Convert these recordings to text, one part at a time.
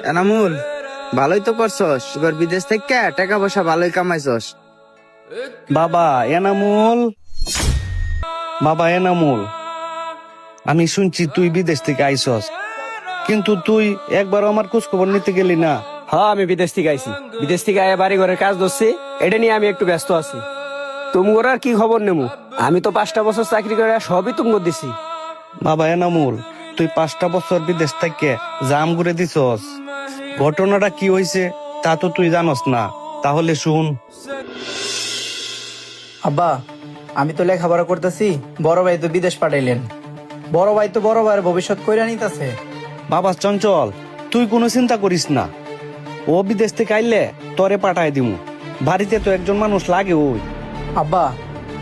এনামুল, ভালোই তো করছস, এবার বিদেশ থেকে টাকা পয়সা ভালোই কামাইছস। বাবা এনামুল, বাবা এনামুল, আমি শুনছি তুই বিদেশ থেকে আইসস, কিন্তু তুই একবার আমার খোঁজ খবর নিতে গেলি না। হ্যাঁ, আমি বিদেশ থেকে আইছি। বিদেশ থেকে আয়া বাড়ি ঘরের কাজ ধরছি, এটা নিয়ে আমি একটু ব্যস্ত আছি। তুমগোর আর কি খবর নেমু? আমি তো 5টা বছর চাকরি করে সবই তুমগো দিছি। বাবা এনামুল, তুই 5টা বছর বিদেশ থেকে জাম ঘুরে দিছস, ঘটনাটা কি হয়েছে তা তো তুই জানস না। তাহলে শুন। আব্বা, আমি তো লেখাপড়া করতেছি, বড় ভাই তো বিদেশ পাঠাইলেন। বড় ভাই তো বড় ভাইয়ের ভবিষ্যৎ কইরা নিতেছে। বাবা চঞ্চল, তুই কোনো চিন্তা করিস না, ও বিদেশ থেকে আইলে তরে পাঠাই দিমু। বাড়িতে তো একজন মানুষ লাগে। ওই আব্বা,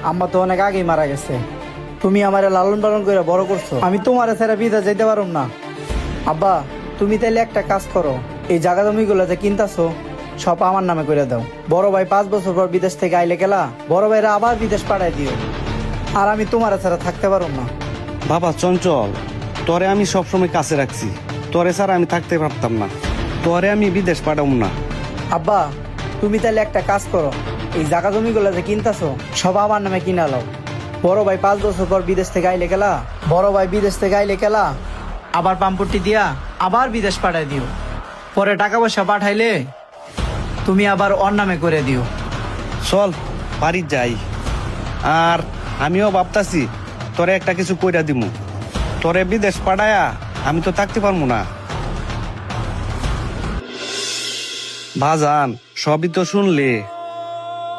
আম্মা তো অনেক আগেই মারা গেছে। তুমি আমারে লালন পালন করে বড় করছো, আমি তোমারে ছেড়ে বিদেশ যাইতে পারুম না। আব্বা, তুমি তাইলে একটা কাজ করো, এই জায়গা জমিগুলো যে কিনতাছো সব আমার নামে করে দাও। বড় ভাই 5 বছর পর বিদেশ থেকে আইলে গেলা, বড় ভাইরা আবার বিদেশ পাঠাই দিও, আর আমি তোমারে ছাড়া থাকতে পারুম না। বাবা চঞ্চল, তরে আমি সবসময় কাছে রাখছি, তরে ছাড়া আমি থাকতে পারতাম না, তরে আমি বিদেশ পাঠাবো না। আব্বা, তুমি তাইলে একটা কাজ করো, এই জায়গা জমিগুলো যে কিনতাছো সব আমার নামে কিনা লও। বড় ভাই 5 বছর পর বিদেশ থেকে আইলে গেলা, বড় ভাই বিদেশ থেকে আইলে গেলা আবার পাম্পটি দিয়া আবার বিদেশ পাঠাই দিও। পরে টাকা পয়সা পাঠাইলে তুমি আবার ওর নামে করে দিও। চল বাড়ি যাই। আর আমিও ভাবতাছি তোরে একটা কিছু কইরা দিমু, তোরে বিদেশ পাঠায়া আমি তো থাকতে পারবো না। বাজান, সবই তো শুনলে।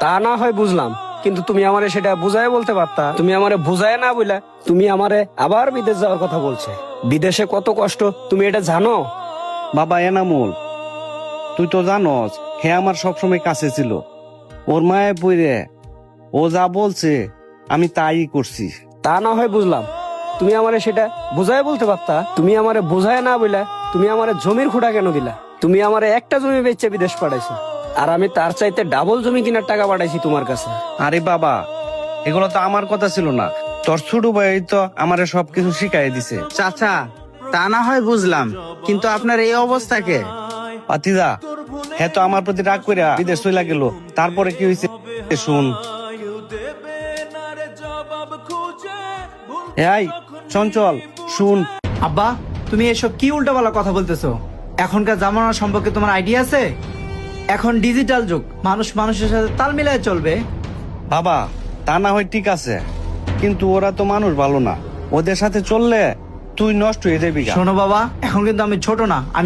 তা না হয় বুঝলাম, কিন্তু তুমি আমারে সেটা বুঝায় বলতে পারতা। তুমি আমারে বুঝায় না বইলা তুমি আমারে আবার বিদেশ যাওয়ার কথা বলছে। বিদেশে কত কষ্ট তুমি এটা জানো? বাবা এনামুল, তুই তো জানস হে আমার সবসময় কাছে ছিল। ওর মায়ে পইরে ও যা বলছে আমি তাই করছি। তা না হয় বুঝলাম, তুমি আমারে সেটা বুঝায় বলতে পারতা। তুমি আমারে বুঝায় না বইলা তুমি আমারে জমির খুঁটা কেন দিলা? তুমি আমারে একটা জমি বেচে বিদেশ পাঠাইছো, আর আমি তার চাইতে ডাবল জমি কেনার টাকা পাঠাইছি তোমার কাছে। আরে বাবা, এগুলো তো আমার কথা ছিল না, তোর ছোট ভাই তো আমারে সবকিছু শিখাই দিছে। চাচা, তা না হয় বুঝলাম, কিন্তু আপনার এই অবস্থাকে। পাতিদা, হ্যাঁ তো আমার প্রতি রাগ কইরা বিদেশ চইলা গেল, তারপরে কি হয়েছে শুন। এই চঞ্চল, শুন। আব্বা, তুমি এসব কি উল্টাপাল্টা কথা বলতেছো? এখনকার জামানা সম্পর্কে তোমার আইডিয়া আছে? এখন ডিজিটাল যুগ, মানুষ মানুষের সাথে তাল মিলায় চলবে। বাবা, তা না হয় ঠিক আছে, কিন্তু ওরা তো মানুষ ভালো না, ওদের সাথে চললে তুই নষ্ট হয়ে যাবি। শোনো বাবা, এখন কিন্তু আমি ছোট না, আমি